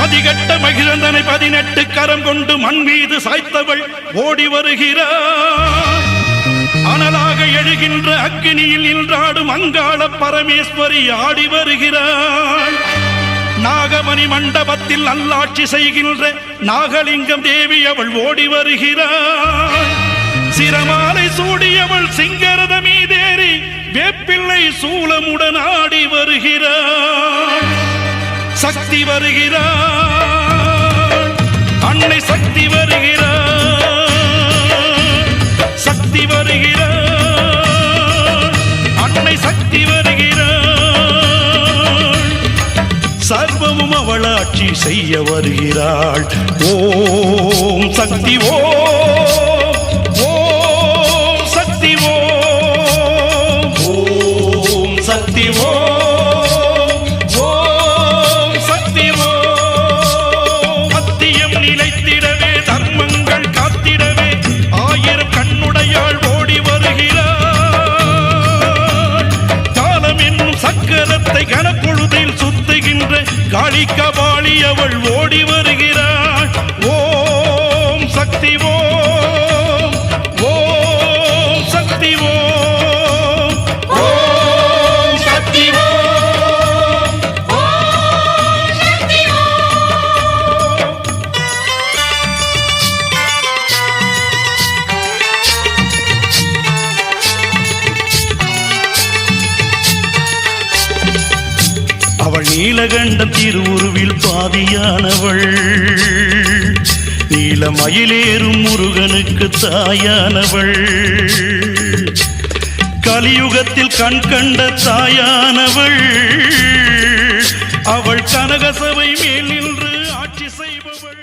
மதிகட்ட மகிழ்ந்தனை 18 கரம் கொண்டு மண் மீது சாய்த்தவள் ஓடி வருகிறாள். அனலாக எழுகின்ற அக்னியில் நின்றாடும் அங்காள பரமேஸ்வரி ஆடி வருகிறாள். நாகமணி மண்டபத்தில் நல்லாட்சி செய்கின்ற நாகலிங்கம் தேவி அவள் ஓடி வருகிறாள். சிரமாலை சூடியவள் சிங்கரத மீதேறி வேப்பிள்ளை சூலமுடன் ஆடி வருகிறாள். சக்தி வருகிறாள், அன்னை சக்தி வருகிறாள், சக்தி வருகிறாள், அன்னை சக்தி வருகிறாள். சர்வமும் அவள் ஆட்சி செய்ய வருகிறாள். ஓம் சக்தி ஓம், ஓம் சக்தி ஓம், ஓம் சக்தி ஓம், ஓம் சக்தி ஓம். சத்தியம் நிலைத்திடவே தர்மங்கள் காத்திடவே 1000 கண்ணுடையாள் ஓடி வருகிறாள். காலம் என்னும் சக்கரத்தை கனப்பொழுதில் சுத்துகின்ற காளிகபாலி அவள் ஓடி வருகிறாள். ஓம் சக்தி ஓம், ஓம் சக்தி ஓம், ஓம் சக்தி ஓம், ஓம் சக்தி ஓம். அவள் நீலகண்டம் திருவுருவில் பாதியானவள். நீலமயிலேறும் முருகனுக்கு தாயானவள். கலியுகத்தில் கண் கண்ட தாயானவள். அவள் கனகசபை மேல் நின்று ஆட்சி செய்பவள்.